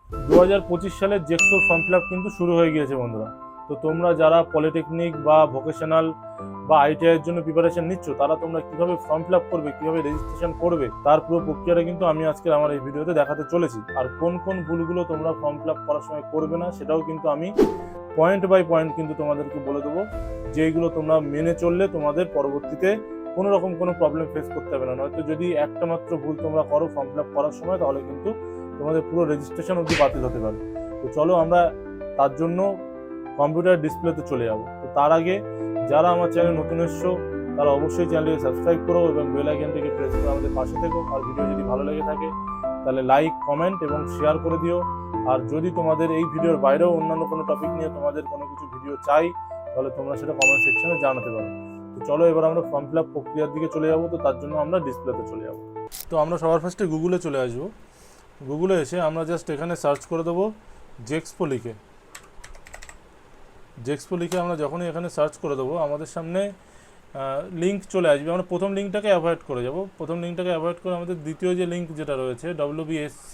2025 সালের জেক্সোর form fill up কিন্তু শুরু হয়ে গিয়েছে বন্ধুরা। তো তোমরা যারা পলিটেকনিক বা ভোকেশনাল বা আইটিআইয়ের জন্য প্রিপারেশন নিচ্ছ, তারা তোমরা কিভাবে ফর্ম ফিল আপ করবে, কিভাবে রেজিস্ট্রেশন করবে, তার পুরো প্রক্রিয়াটা কিন্তু আমি আজকে আমার এই ভিডিওতে দেখাতে চলেছি। আর কোন কোন ভুলগুলো তোমরা ফর্ম ফিল আপ করার সময় করবে না, সেটাও কিন্তু আমি পয়েন্ট বাই পয়েন্ট কিন্তু তোমাদেরকে বলে দেবো, যেগুলো তোমরা মেনে চললে তোমাদের পরবর্তীতে কোনো রকম কোনো প্রবলেম ফেস করতে হবে না। নয়তো যদি একটা মাত্র ভুল তোমরা করো ফর্ম ফিল আপ করার সময়, তাহলে কিন্তু তোমাদের পুরো রেজিস্ট্রেশন অবধি বাতিল হতে পারে। তো চলো আমরা তার জন্য কম্পিউটার ডিসপ্লেতে চলে যাবো। তো তার আগে যারা আমার চ্যানেল নতুন এসছো, তারা অবশ্যই চ্যানেলটিকে সাবস্ক্রাইব করো এবং বেল আইকনটিকে প্রেস করে আমাদের পাশে থেকো। আর ভিডিও যদি ভালো লেগে থাকে তাহলে লাইক, কমেন্ট এবং শেয়ার করে দিও। আর যদি তোমাদের এই ভিডিওর বাইরেও অন্যান্য কোনো টপিক নিয়ে তোমাদের কোনো কিছু ভিডিও চাই, তাহলে তোমরা সেটা কমেন্ট সেকশনে জানাতে পারো। তো চলো এবার আমরা ফর্ম ফিল আপ প্রক্রিয়ার দিকে চলে যাবো। তো তার জন্য আমরা ডিসপ্লেতে চলে যাবো। তো আমরা সবার ফার্স্টে গুগলে চলে আসবো। গুগলে এসে আমরা জাস্ট এখানে সার্চ করে দেবো জেক্সপো লিখে। জেক্সপো লিখে আমরা যখনই এখানে সার্চ করে দেবো, আমাদের সামনে লিঙ্ক চলে আসবে। আমরা প্রথম লিঙ্কটাকে অ্যাভয়েড করে যাব। প্রথম লিঙ্কটাকে অ্যাভয়েড করে আমাদের দ্বিতীয় যে লিঙ্ক যেটা রয়েছে WBSC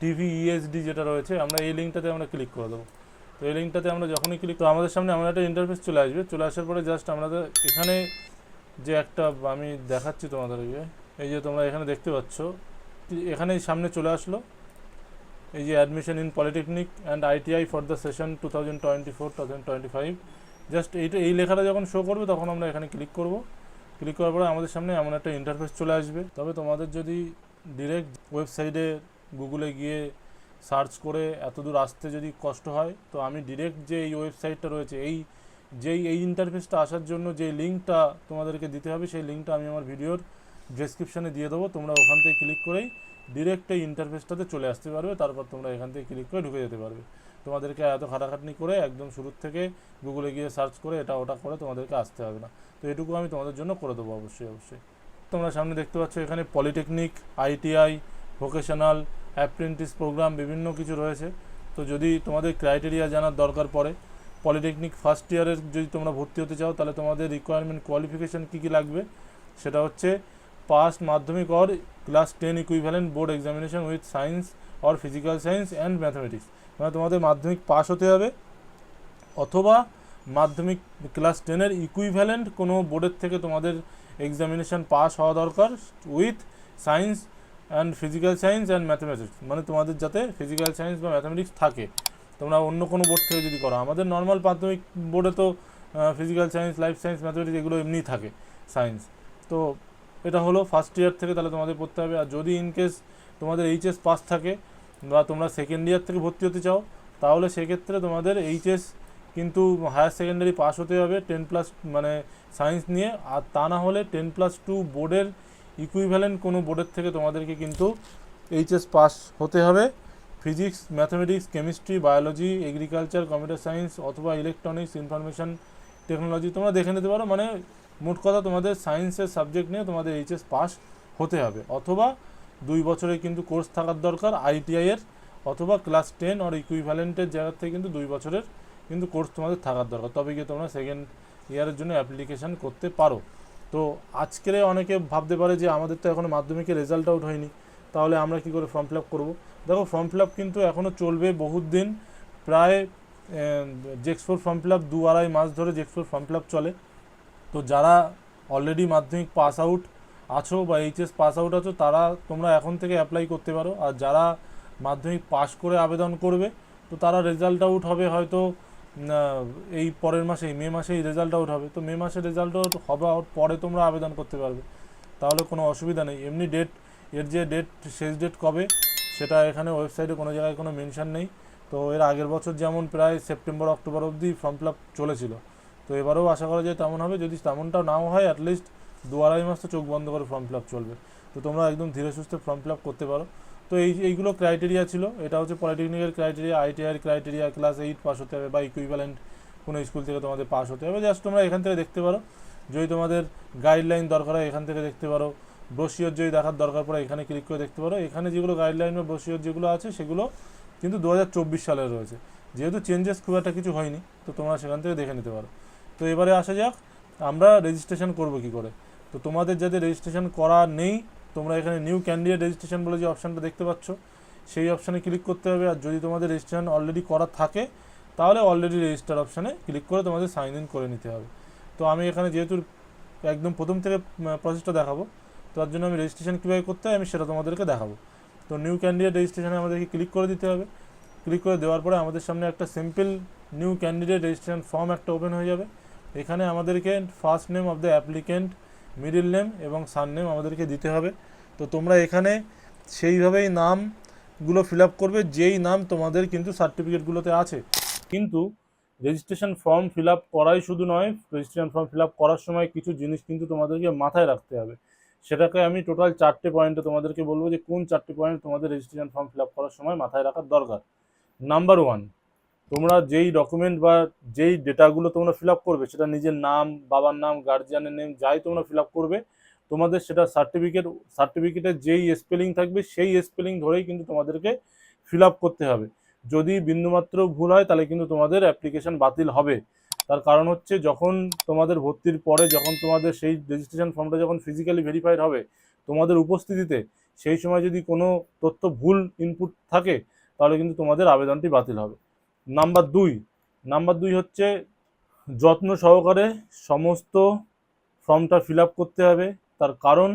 TV ESD যেটা রয়েছে, আমরা এই লিঙ্কটাতে আমরা ক্লিক করে দেবো। তো এই লিঙ্কটাতে আমরা যখনই ক্লিক করবো, আমাদের সামনে আমার একটা ইন্টারফেস চলে আসবে। চলে আসার পরে জাস্ট আমাদের এখানে যে একটা আমি দেখাচ্ছি তোমাদেরকে, এই যে তোমরা এখানে দেখতে পাচ্ছ, এখানে সামনে চলে আসলো এই যে admission in polytechnic and ITI for the session 2024-2025। Just এই লেখাটা যখন শো করবে, তখন আমরা এখানে ক্লিক করব। ক্লিক করার পরে আমাদের সামনে এমন একটা ইন্টারফেস চলে আসবে। তবে তোমাদের যদি ডিরেক্ট ওয়েবসাইটে গুগলে গিয়ে সার্চ করে এত দূর আসতে যদি কষ্ট হয়, তো আমি ডিরেক্ট যে এই ওয়েবসাইটটা রয়েছে, এই ইন্টারফেসটা আসার জন্য যে লিঙ্কটা তোমাদেরকে দিতে হবে, সেই লিঙ্কটা আমি আমার ভিডিওর ডেসক্রিপশানে দিয়ে দেবো। তোমরা ওখান থেকে ক্লিক করেই ডিরেক্ট এই ইন্টারফেসটাতে চলে আসতে পারবে। তারপর তোমরা এখান থেকে ক্লিক করে ঢুকে যেতে পারবে। তোমাদেরকে এত খাটাখাটনি করে একদম শুরুর থেকে গুগলে গিয়ে সার্চ করে এটা ওটা করে তোমাদেরকে আসতে হবে না। তো এটুকু আমি তোমাদের জন্য করে দেবো অবশ্যই। তোমরা সামনে দেখতে পাচ্ছ এখানে polytechnic, ITI, vocational, apprentice programme বিভিন্ন কিছু রয়েছে। তো যদি তোমাদের ক্রাইটেরিয়া জানার দরকার পড়ে, পলিটেকনিক ফার্স্ট ইয়ারের যদি তোমরা ভর্তি হতে চাও, তাহলে তোমাদের রিকোয়ারমেন্ট কোয়ালিফিকেশান কী কী লাগবে, সেটা হচ্ছে পাস্ট মাধ্যমিক or class 10 equivalent board examination with science or physical science and mathematics. মানে তোমাদের মাধ্যমিক পাস হতে হবে, অথবা মাধ্যমিক ক্লাস 10-এর ইকুইভ্যালেন্ট কোনো বোর্ডের থেকে তোমাদের এক্সামিনেশান পাস হওয়া দরকার with science and physical science and mathematics. মানে তোমাদের যাতে ফিজিক্যাল সায়েন্স বা ম্যাথমেটিক্স থাকে। তোমরা অন্য কোনো বোর্ড থেকে যদি করো, আমাদের নর্মাল মাধ্যমিক বোর্ডে তো physical science, life science, mathematics এগুলো এমনিই থাকে, সায়েন্স। তো এটা হলো ফার্স্ট ইয়ার থেকে তাহলে তোমাদের পড়তে হবে। আর যদি ইনকেস তোমাদের HS পাস থাকে বা তোমরা সেকেন্ড ইয়ার থেকে ভর্তি হতে চাও, তাহলে সেক্ষেত্রে তোমাদের HS কিন্তু হায়ার সেকেন্ডারি পাস হতে হবে 10+ মানে সায়েন্স নিয়ে। আর তা না হলে 10+2 বোর্ডের ইকুইভ্যালেন্ট কোনো বোর্ডের থেকে তোমাদেরকে কিন্তু HS পাস হতে হবে। Physics, mathematics, chemistry, biology, agriculture, computer science অথবা ইলেকট্রনিক্স, ইনফরমেশন টেকনোলজি তোমরা দেখে নিতে পারো। মানে মোট কথা তোমাদের সায়েন্সের সাবজেক্ট নিয়ে তোমাদের HS পাস হতে হবে, অথবা 2 বছরের কিন্তু কোর্স থাকার দরকার ITI-এর, অথবা ক্লাস 10 আর ইকুইভ্যালেন্টের জায়গা থেকে কিন্তু 2 বছরের কিন্তু কোর্স তোমাদের থাকার দরকার। তবে গিয়ে তোমরা সেকেন্ড ইয়ারের জন্য অ্যাপ্লিকেশান করতে পারো। তো আজকের অনেকে ভাবতে পারে যে আমাদের তো এখনও মাধ্যমিকের রেজাল্ট আউট হয়নি, তাহলে আমরা কী করে ফর্ম ফিল আপ করবো। দেখো, ফর্ম ফিল আপ কিন্তু এখনও চলবে বহুত দিন, প্রায় জেক্সপোর ফর্ম ফিল আপ 2-2.5 মাস ধরে জেক্সপোর ফর্ম ফিল আপ চলে। তো যারা অলরেডি মাধ্যমিক পাস আউট আছো বা HS পাস আউট আছো, তারা তোমরা এখন থেকে অ্যাপ্লাই করতে পারো। আর যারা মাধ্যমিক পাস করে আবেদন করবে, তো তারা রেজাল্ট আউট হবে হয়তো এই পরের মাসেই, মে মাসেই রেজাল্ট আউট হবে। তো মে মাসে রেজাল্ট আউট হওয়ার পরে তোমরা আবেদন করতে পারবে, তাহলে কোনো অসুবিধা নেই। এমনি এর যে শেষ ডেট কবে, সেটা এখানে ওয়েবসাইটে কোনো জায়গায় কোনো মেনশন নেই। তো এর আগের বছর যেমন প্রায় সেপ্টেম্বর অক্টোবর অবধি ফর্ম ফিল আপ চলেছিল, তো এবারেও আশা করা যায় তেমন হবে। যদি তেমনটাও নাও হয়, অ্যাটলিস্ট 2-2.5 মাস তো চোখ বন্ধ করে ফর্ম ফিল আপ চলবে। তো তোমরা একদম ধীরে সুস্থে ফর্ম ফিল আপ করতে পারো। তো এইগুলো ক্রাইটেরিয়া ছিল। এটা হচ্ছে পলিটেকনিকের ক্রাইটেরিয়া, ITI-এর ক্রাইটেরিয়া, ক্লাস 8 পাস হতে হবে বা ইকুইভ্যালেন্ট কোনো স্কুল থেকে তোমাদের পাস হতে হবে। জাস্ট তোমরা এখান থেকে দেখতে পারো। যদি তোমাদের গাইডলাইন দরকার হয়, এখান থেকে দেখতে পারো। ব্রোশিওর যদি দেখার দরকার পড়ে, এখানে ক্লিক করে দেখতে পারো। এখানে যেগুলো গাইডলাইন বা ব্রোশিওর যেগুলো আছে, সেগুলো কিন্তু 2024 সালের রয়েছে। যেহেতু চেঞ্জেস খুব একটা কিছু হয়নি, তো তোমরা সেখান থেকে দেখে নিতে পারো। তো এবারে আসা যাক আমরা রেজিস্ট্রেশন করব কি করে। তো তোমাদের যাদের রেজিস্ট্রেশন করা নেই, তোমরা এখানে নিউ ক্যান্ডিডেট রেজিস্ট্রেশন বলে যে অপশানটা দেখতে পাচ্ছ, সেই অপশানে ক্লিক করতে হবে। আর যদি তোমাদের রেজিস্ট্রেশন অলরেডি করা থাকে তাহলে অলরেডি রেজিস্টার অপশানে ক্লিক করে তোমাদের সাইন ইন করে নিতে হবে। তো আমি এখানে যেহেতু একদম প্রথম থেকে প্রসেসটা দেখাবো, তার জন্য আমি রেজিস্ট্রেশন কীভাবে করতে হয় আমি সেটা তোমাদেরকে দেখাবো। তো নিউ ক্যান্ডিডেট রেজিস্ট্রেশনে আমাদেরকে ক্লিক করে দিতে হবে। ক্লিক করে দেওয়ার পরে আমাদের সামনে একটা simple new candidate registration form একটা ওপেন হয়ে যাবে। এখানে আমাদেরকে first name of the applicant, middle name এবং সার নেম আমাদেরকে দিতে হবে। তো তোমরা এখানে সেইভাবেই নামগুলো ফিল আপ করবে যেই নাম তোমাদের কিন্তু সার্টিফিকেটগুলোতে আছে। কিন্তু রেজিস্ট্রেশন ফর্ম ফিল আপ করাই শুধু নয়, রেজিস্ট্রেশন ফর্ম ফিল আপ করার সময় কিছু জিনিস কিন্তু তোমাদেরকে মাথায় রাখতে হবে। সেটাকে আমি টোটাল 4টে পয়েন্টে তোমাদেরকে বলবো যে কোন 4টে পয়েন্ট তোমাদের রেজিস্ট্রেশন ফর্ম ফিল আপ করার সময় মাথায় রাখার দরকার। নাম্বার 1, তোমরা যেই ডকুমেন্ট বা যেই ডেটাগুলো তোমরা ফিল আপ করবে, সেটা নিজের নাম, বাবার নাম, গার্জিয়ানের নেম যাই তোমরা ফিল আপ করবে, তোমাদের সেটা সার্টিফিকেটের যেই স্পেলিং থাকবে সেই স্পেলিং ধরেই কিন্তু তোমাদেরকে ফিল আপ করতে হবে। যদি বিন্দুমাত্র ভুল হয় তাহলে কিন্তু তোমাদের অ্যাপ্লিকেশন বাতিল হবে। তার কারণ হচ্ছে যখন তোমাদের ভর্তির পরে যখন তোমাদের সেই রেজিস্ট্রেশন ফর্মটা যখন ফিজিক্যালি ভেরিফাইড হবে তোমাদের উপস্থিতিতে, সেই সময় যদি কোনো তথ্য ভুল ইনপুট থাকে তাহলে কিন্তু তোমাদের আবেদনটি বাতিল হবে। নাম্বার 2 হচ্ছে যত্ন সহকারে সমস্ত ফর্মটা ফিল আপ করতে হবে। তার কারণ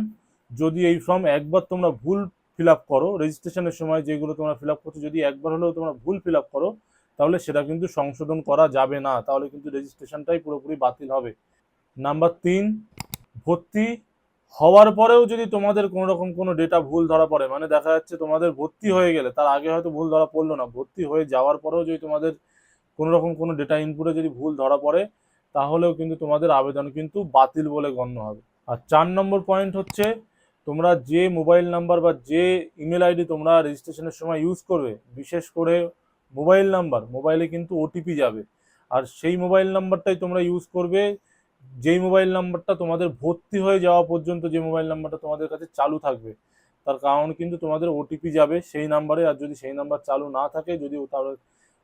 যদি এই ফর্ম একবার তোমরা ভুল ফিল আপ করো, রেজিস্ট্রেশনের সময় যেগুলো তোমরা ফিল আপ করছো যদি একবার হলেও তোমরা ভুল ফিল আপ করো তাহলে সেটা কিন্তু সংশোধন করা যাবে না, তাহলে কিন্তু রেজিস্ট্রেশনটাই পুরোপুরি বাতিল হবে। নাম্বার 3, ভর্তি হওয়ার পরেও যদি তোমাদের কোনো রকম কোনো ডেটা ভুল ধরা পড়ে, মানে দেখা যাচ্ছে তোমাদের ভর্তি হয়ে গেলে তার আগে হয়তো ভুল ধরা পড়লো না, ভর্তি হয়ে যাওয়ার পরেও যদি তোমাদের কোনো রকম কোনো ডেটা ইনপুটে যদি ভুল ধরা পড়ে তাহলেও কিন্তু তোমাদের আবেদন কিন্তু বাতিল বলে গণ্য হবে। আর 4 নম্বর পয়েন্ট হচ্ছে তোমরা যে মোবাইল নাম্বার বা যে ইমেল আইডি তোমরা রেজিস্ট্রেশনের সময় ইউজ করবে, বিশেষ করে মোবাইলে কিন্তু ওটিপি যাবে, আর সেই মোবাইল নাম্বারটাই তোমরা ইউজ করবে যেই মোবাইল নাম্বারটা তোমাদের ভর্তি হয়ে যাওয়া পর্যন্ত যে মোবাইল নাম্বারটা তোমাদের কাছে চালু থাকবে। তার কারণ কিন্তু তোমাদের ওটিপি যাবে সেই নাম্বারে, আর যদি সেই নাম্বার চালু না থাকে,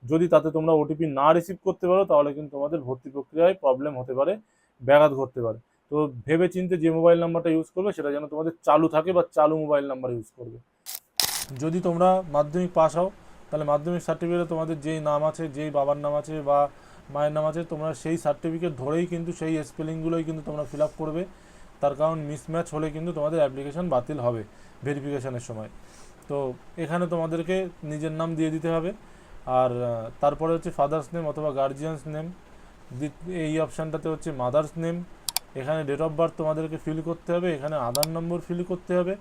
যদি তাতে তোমরা ওটিপি না রিসিভ করতে পারো তাহলে কিন্তু তোমাদের ভর্তি প্রক্রিয়ায় প্রবলেম হতে পারে, ব্যাঘাত ঘটতে পারে। তো ভেবে চিন্তে যে মোবাইল নাম্বারটা ইউজ করবে সেটা যেন তোমাদের চালু থাকে বা চালু মোবাইল নাম্বার ইউজ করবে। যদি তোমরা মাধ্যমিক পাস হও তাহলে মাধ্যমিক সার্টিফিকেটে তোমাদের যেই নাম আছে, যেই বাবার নাম আছে বা মায়ের নাম আছে, তোমরা সেই সার্টিফিকেট ধরেই কিন্তু সেই স্পেলিংগুলোই কিন্তু তোমরা ফিল আপ করবে। তার কারণ মিসম্যাচ হলে কিন্তু তোমাদের অ্যাপ্লিকেশন বাতিল হবে ভেরিফিকেশনের সময়। তো এখানে তোমাদেরকে নিজের নাম দিয়ে দিতে হবে। আর তারপরে হচ্ছে ফাদার্স নেম অথবা গার্জিয়ানস নেম, এই অপশানটাতে হচ্ছে মাদার্স নেম। এখানে ডেট অফ বার্থ তোমাদেরকে ফিল করতে হবে, এখানে আধার নম্বর ফিল করতে হবে,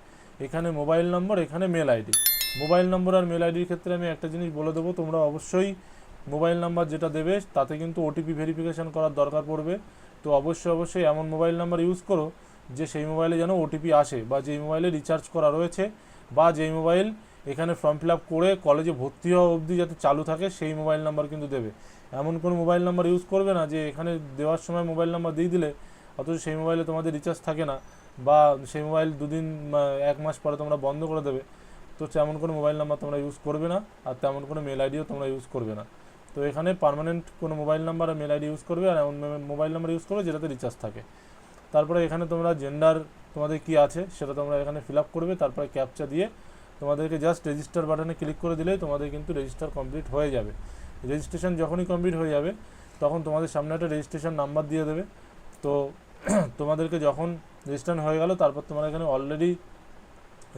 এখানে মোবাইল নম্বর, এখানে মেল আইডি। মোবাইল নম্বর আর মেল আইডির ক্ষেত্রে আমি একটা জিনিস বলে দেবো, তোমরা অবশ্যই মোবাইল নাম্বার যেটা দেবে তাতে কিন্তু ওটিপি ভেরিফিকেশান করার দরকার পড়বে। তো অবশ্যই এমন মোবাইল নাম্বার ইউজ করো যে সেই মোবাইলে যেন ওটিপি আসে, বা যেই মোবাইলে রিচার্জ করা রয়েছে, বা যেই মোবাইল এখানে ফর্ম ফিল আপ করে কলেজে ভর্তি হওয়া অবধি যাতে চালু থাকে সেই মোবাইল নাম্বার কিন্তু দেবে। এমন কোনো মোবাইল নাম্বার ইউজ করবে না যে এখানে দেওয়ার সময় মোবাইল নাম্বার দিয়ে দিলে অথচ সেই মোবাইলে তোমাদের রিচার্জ থাকে না, বা সেই মোবাইল 2 দিন 1 মাস পরে তোমরা বন্ধ করে দেবে। তো তেমন কোনো মোবাইল নাম্বার তোমরা ইউজ করবে না, আর তেমন কোনো মেল আইডিও তোমরা ইউজ করবে না। তো এখানে পার্মানেন্ট কোনো মোবাইল নাম্বার আর মেল আইডি ইউজ করবে, আর এমন মোবাইল নাম্বার ইউজ করবে যেটাতে রিচার্জ থাকে। তারপরে এখানে তোমরা জেন্ডার তোমাদের কি আছে সেটা তোমরা এখানে ফিল আপ করবে, তারপরে ক্যাপচা দিয়ে তোমাদেরকে জাস্ট রেজিস্টার বাটনে ক্লিক করে দিলেই তোমাদের কিন্তু রেজিস্টার কমপ্লিট হয়ে যাবে। রেজিস্ট্রেশন যখনই কমপ্লিট হয়ে যাবে তখন তোমাদের সামনে একটা রেজিস্ট্রেশন নাম্বার দিয়ে দেবে। তো তোমাদেরকে যখন রেজিস্ট্রেশন হয়ে গেল তারপর তোমরা এখানে অলরেডি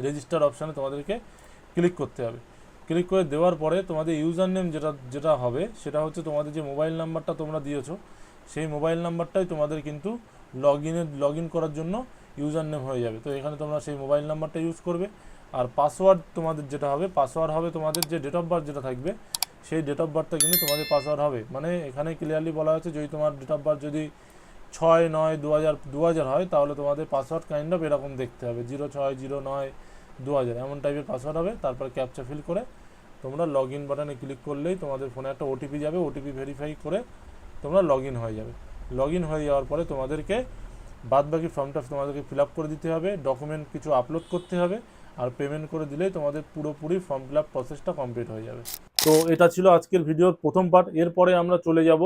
রেজিস্টার অপশানে তোমাদেরকে ক্লিক করতে হবে। ক্লিক করে দেওয়ার পরে তোমাদের ইউজার নেম যেটা হবে সেটা হচ্ছে তোমাদের যে মোবাইল নাম্বারটা তোমরা দিয়েছো সেই মোবাইল নাম্বারটাই তোমাদের কিন্তু লগ ইন করার জন্য ইউজার নেম হয়ে যাবে। তো এখানে তোমরা সেই মোবাইল নাম্বারটা ইউজ করবে। আর পাসওয়ার্ড তোমাদের যেটা হবে, পাসওয়ার্ড হবে তোমাদের যে ডেট অফ বার্থ যেটা থাকবে সেই ডেট অফ বার্থটা কিন্তু তোমাদের পাসওয়ার্ড হবে। মানে এখানে ক্লিয়ারলি বলা হয়েছে যদি তোমার ডেট অফ বার্থ যদি 6/9/2000 হয় তাহলে তোমাদের পাসওয়ার্ড কাইন্ড অফ এরকম দেখতে হবে, 06/09/2000 এমন টাইপের পাসওয়ার্ড হবে। তারপর ক্যাপচা ফিল করে তোমরা লগ ইন বাটনে ক্লিক করলেই তোমাদের ফোনে একটা ওটিপি যাবে, ওটিপি ভেরিফাই করে তোমরা লগ ইন হয়ে যাবে। লগ ইন হয়ে যাওয়ার পরে তোমাদেরকে বাদবাকি ফর্মটা তোমাদেরকে ফিল আপ করে দিতে হবে, ডকুমেন্ট কিছু আপলোড করতে হবে, আর পেমেন্ট করে দিলেই তোমাদের পুরোপুরি ফর্ম ফিল আপ প্রসেসটা কমপ্লিট হয়ে যাবে। তো এটা ছিল আজকের ভিডিওর প্রথম পার্ট। এরপরে আমরা চলে যাব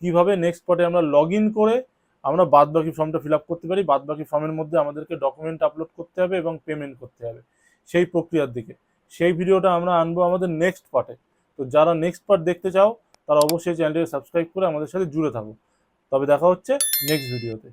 কিভাবে নেক্সট পার্টে আমরা লগ ইন করে আমরা বাদবাকি ফর্মটা ফিল আপ করতে পারি। বাদবাকি ফর্মের মধ্যে আমাদেরকে ডকুমেন্ট আপলোড করতে হবে এবং পেমেন্ট করতে হবে, সেই প্রক্রিয়ার দিকে। সেই ভিডিওটা আমরা আনবো আমাদের নেক্সট পার্টে। তো যারা নেক্সট পার্ট দেখতে চাও তারা অবশ্যই চ্যানেলটিকে সাবস্ক্রাইব করে আমাদের সাথে জুড়ে থাকো। তবে দেখা হচ্ছে নেক্সট ভিডিওতে।